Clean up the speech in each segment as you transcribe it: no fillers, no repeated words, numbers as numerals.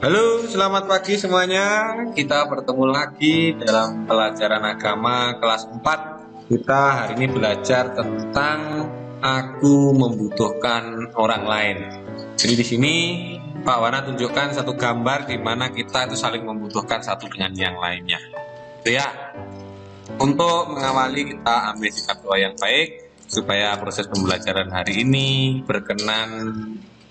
Halo, selamat pagi semuanya. Kita bertemu lagi dalam pelajaran agama kelas 4. Kita hari ini belajar tentang aku membutuhkan orang lain. Jadi di sini Pak Wana tunjukkan satu gambar di mana kita itu saling membutuhkan satu dengan yang lainnya. Itu ya. Untuk mengawali kita ambil sikap doa yang baik supaya proses pembelajaran hari ini berkenan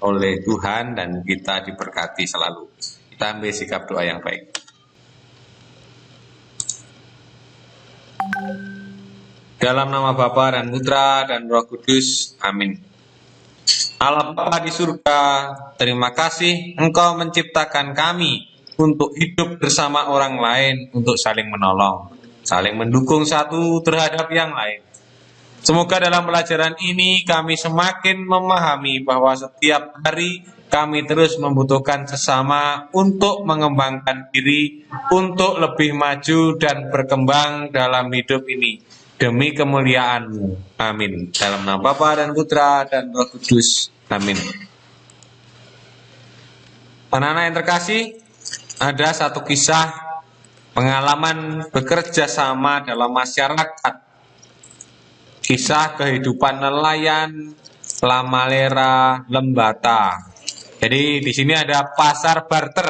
oleh Tuhan dan kita diberkati selalu. Kita ambil sikap doa yang baik. Dalam nama Bapa dan Putra dan Roh Kudus, amin. Allah Bapa di surga, terima kasih Engkau menciptakan kami untuk hidup bersama orang lain, untuk saling menolong, saling mendukung satu terhadap yang lain. Semoga dalam pelajaran ini kami semakin memahami bahwa setiap hari kami terus membutuhkan sesama untuk mengembangkan diri, untuk lebih maju dan berkembang dalam hidup ini. Demi kemuliaan-Mu. Amin. Dalam nama Bapa dan Putra dan Roh Kudus. Amin. Anak-anak yang terkasih, ada satu kisah pengalaman bekerja sama dalam masyarakat. Kisah kehidupan nelayan Lamalera Lembata. Jadi di sini ada pasar barter.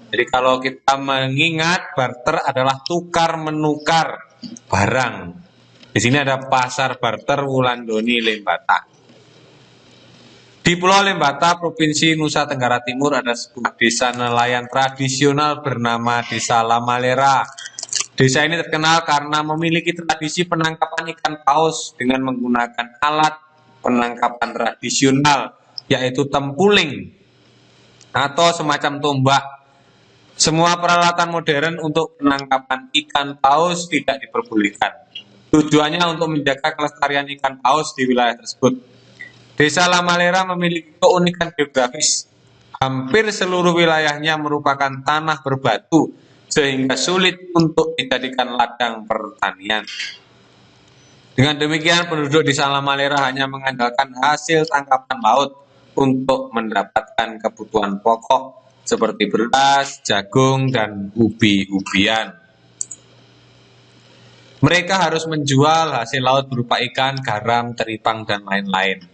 Jadi kalau kita mengingat barter adalah tukar menukar barang. Di sini ada pasar barter Wulandoni Lembata. Di Pulau Lembata, Provinsi Nusa Tenggara Timur ada sebuah desa nelayan tradisional bernama Desa Lamalera. Desa ini terkenal karena memiliki tradisi penangkapan ikan paus dengan menggunakan alat penangkapan tradisional, yaitu tempuling atau semacam tombak. Semua peralatan modern untuk penangkapan ikan paus tidak diperbolehkan. Tujuannya untuk menjaga kelestarian ikan paus di wilayah tersebut. Desa Lamalera memiliki keunikan geografis. Hampir seluruh wilayahnya merupakan tanah berbatu, sehingga sulit untuk dijadikan ladang pertanian. Dengan demikian, penduduk di Lamalera hanya mengandalkan hasil tangkapan laut untuk mendapatkan kebutuhan pokok seperti beras, jagung, dan ubi-ubian. Mereka harus menjual hasil laut berupa ikan, garam, teripang, dan lain-lain.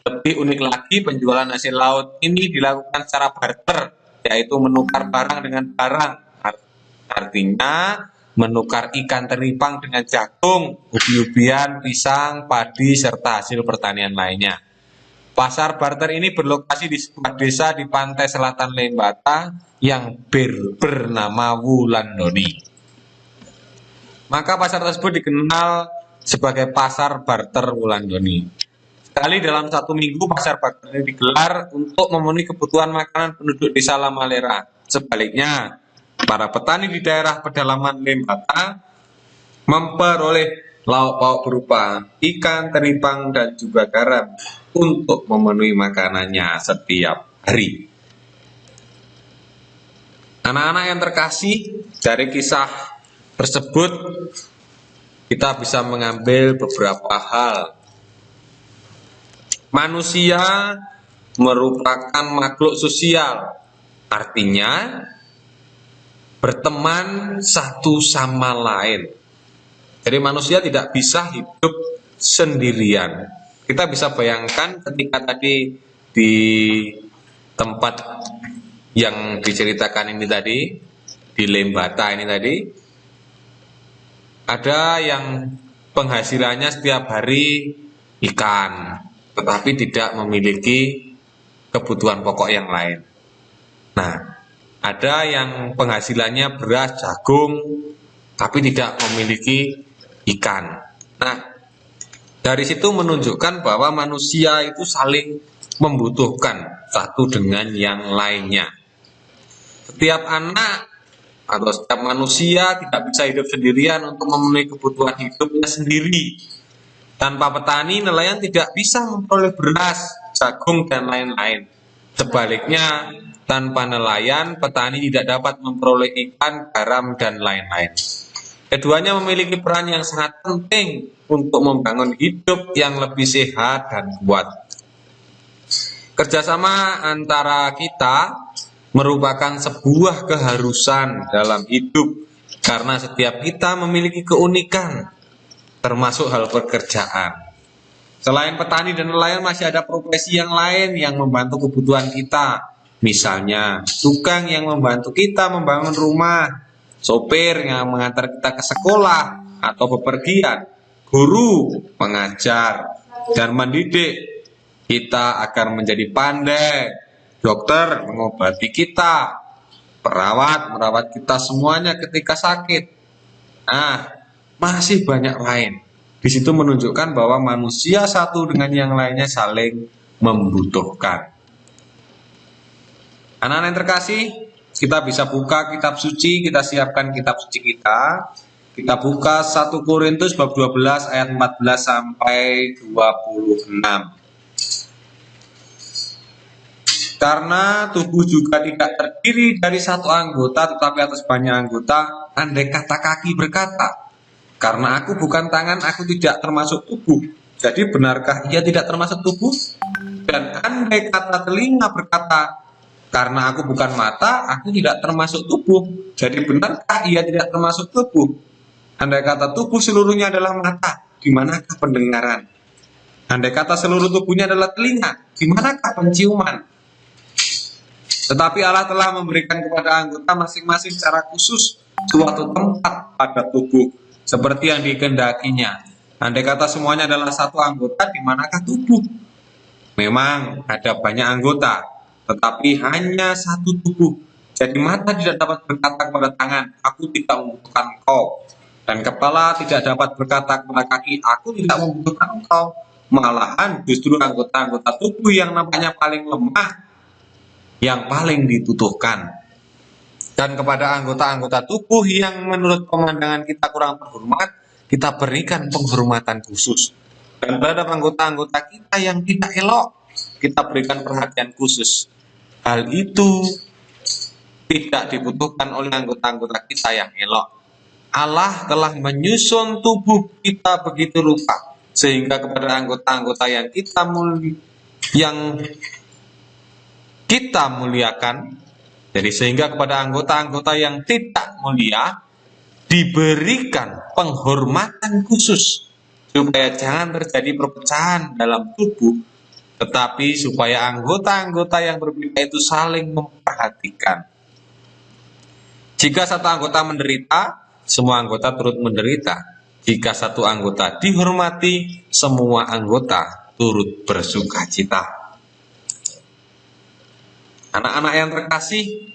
Lebih unik lagi, penjualan hasil laut ini dilakukan secara barter, yaitu menukar barang dengan barang. Artinya menukar ikan teripang dengan jagung, ubi-ubian, pisang, padi, serta hasil pertanian lainnya. Pasar barter ini berlokasi di sebuah desa di pantai selatan Lembata yang bernama Wulandoni. Maka pasar tersebut dikenal sebagai pasar barter Wulandoni. Sekali dalam satu minggu pasar barter ini digelar untuk memenuhi kebutuhan makanan penduduk desa Lamalera. Sebaliknya, para petani di daerah pedalaman Lembata memperoleh lauk pauk berupa ikan, teripang, dan juga garam untuk memenuhi makanannya setiap hari. Anak-anak yang terkasih, dari kisah tersebut kita bisa mengambil beberapa hal. Manusia merupakan makhluk sosial, artinya berteman satu sama lain. Jadi manusia tidak bisa hidup sendirian. Kita bisa bayangkan ketika tadi di tempat yang diceritakan ini tadi, di Lembata ini tadi, ada yang penghasilannya setiap hari ikan, tetapi tidak memiliki kebutuhan pokok yang lain. Nah, ada yang penghasilannya beras, jagung, tapi tidak memiliki ikan. Nah, dari situ menunjukkan bahwa manusia itu saling membutuhkan satu dengan yang lainnya. Setiap anak atau setiap manusia tidak bisa hidup sendirian untuk memenuhi kebutuhan hidupnya sendiri. Tanpa petani, nelayan tidak bisa memperoleh beras, jagung, dan lain-lain. Sebaliknya, tanpa nelayan, petani tidak dapat memperoleh ikan, garam, dan lain-lain. Keduanya memiliki peran yang sangat penting untuk membangun hidup yang lebih sehat dan kuat. Kerjasama antara kita merupakan sebuah keharusan dalam hidup karena setiap kita memiliki keunikan, termasuk hal pekerjaan. Selain petani dan nelayan, masih ada profesi yang lain yang membantu kebutuhan kita. Misalnya, tukang yang membantu kita membangun rumah, sopir yang mengantar kita ke sekolah atau bepergian, guru, pengajar, dan mendidik kita agar menjadi pandai, dokter mengobati kita, perawat merawat kita semuanya ketika sakit. Nah, masih banyak lain. Di situ menunjukkan bahwa manusia satu dengan yang lainnya saling membutuhkan. Anak-anak yang terkasih, kita bisa buka kitab suci, kita siapkan kitab suci kita. Kita buka 1 Korintus bab 12 ayat 14 sampai 26. Karena tubuh juga tidak terdiri dari satu anggota, tetapi atas banyak anggota. Andai kata kaki berkata, karena aku bukan tangan, aku tidak termasuk tubuh. Jadi benarkah ia tidak termasuk tubuh? Dan andai kata telinga berkata, karena aku bukan mata, aku tidak termasuk tubuh. Jadi benarkah ia tidak termasuk tubuh? Andai kata tubuh seluruhnya adalah mata, di manakah pendengaran? Andai kata seluruh tubuhnya adalah telinga, di manakah penciuman? Tetapi Allah telah memberikan kepada anggota masing-masing secara khusus suatu tempat pada tubuh, seperti yang dikehendakinya. Andai kata semuanya adalah satu anggota, di manakah tubuh? Memang ada banyak anggota, tetapi hanya satu tubuh. Jadi mata tidak dapat berkata kepada tangan, aku tidak membutuhkan engkau. Dan kepala tidak dapat berkata kepada kaki, aku tidak membutuhkan engkau. Malahan justru anggota-anggota tubuh yang nampaknya paling lemah yang paling dibutuhkan. Dan kepada anggota-anggota tubuh yang menurut pemandangan kita kurang terhormat, kita berikan penghormatan khusus. Dan terhadap anggota-anggota kita yang tidak elok, kita berikan perhatian khusus. Hal itu tidak dibutuhkan oleh anggota-anggota kita yang elok. Allah telah menyusun tubuh kita begitu rupa, sehingga kepada anggota-anggota yang kita muliakan, jadi sehingga kepada anggota-anggota yang tidak mulia diberikan penghormatan khusus, supaya jangan terjadi perpecahan dalam tubuh, tetapi supaya anggota-anggota yang berbeda itu saling memperhatikan. Jika satu anggota menderita, semua anggota turut menderita. Jika satu anggota dihormati, semua anggota turut bersukacita. Anak-anak yang terkasih,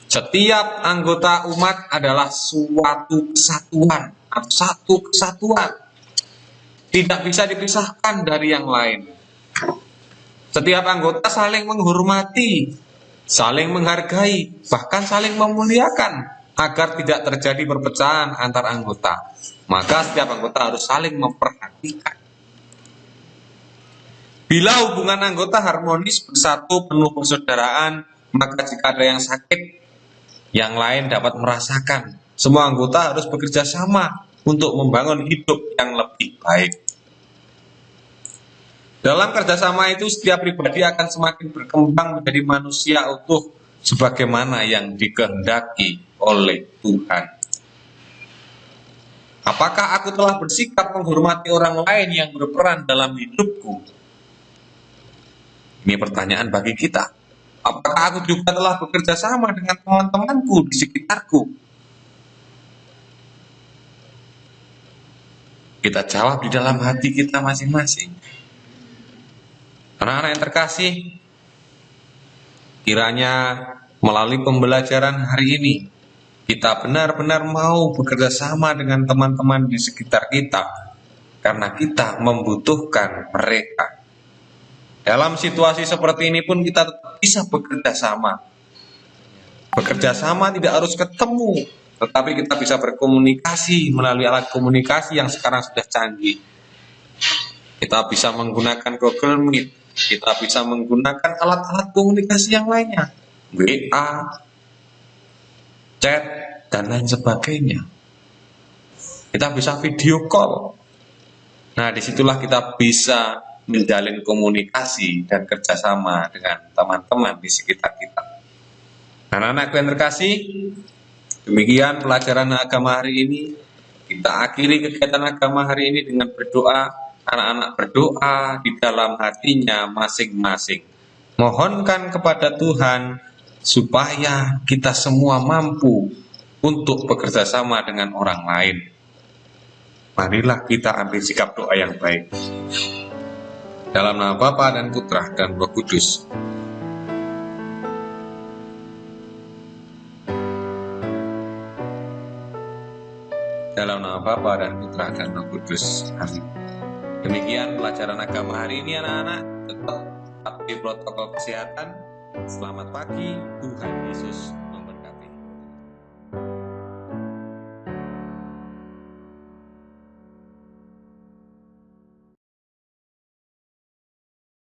setiap anggota umat adalah suatu kesatuan atau satu kesatuan. Tidak bisa dipisahkan dari yang lain. Setiap anggota saling menghormati, saling menghargai, bahkan saling memuliakan agar tidak terjadi perpecahan antar anggota. Maka setiap anggota harus saling memperhatikan. Bila hubungan anggota harmonis, bersatu, penuh persaudaraan, maka jika ada yang sakit, yang lain dapat merasakan. Semua anggota harus bekerja sama untuk membangun hidup yang lebih baik. Dalam kerjasama itu, setiap pribadi akan semakin berkembang menjadi manusia utuh sebagaimana yang dikehendaki oleh Tuhan. Apakah aku telah bersikap menghormati orang lain yang berperan dalam hidupku? Ini pertanyaan bagi kita. Apakah aku juga telah bekerja sama dengan teman-temanku di sekitarku? Kita jawab di dalam hati kita masing-masing. Anak-anak yang terkasih, kiranya melalui pembelajaran hari ini, kita benar-benar mau bekerja sama dengan teman-teman di sekitar kita, karena kita membutuhkan mereka. Dalam situasi seperti ini pun kita tetap bisa bekerja sama. Bekerja sama tidak harus ketemu, tetapi kita bisa berkomunikasi melalui alat komunikasi yang sekarang sudah canggih. Kita bisa menggunakan Google Meet, kita bisa menggunakan alat-alat komunikasi yang lainnya, WA, chat, dan lain sebagainya. Kita bisa video call. Nah, disitulah kita bisa menjalin komunikasi dan kerjasama dengan teman-teman di sekitar kita. Anak-anakku yang terkasih, demikian pelajaran agama hari ini. Kita akhiri kegiatan agama hari ini dengan berdoa. Anak-anak berdoa di dalam hatinya masing-masing. Mohonkan kepada Tuhan supaya kita semua mampu untuk bekerja sama dengan orang lain. Marilah kita ambil sikap doa yang baik. Dalam nama Bapa dan Putra dan Roh Kudus. Dalam nama Bapa dan Putra dan Roh Kudus. Amin. Demikian pelajaran agama hari ini anak-anak. Tetap patuhi protokol kesehatan. Selamat pagi, Tuhan Yesus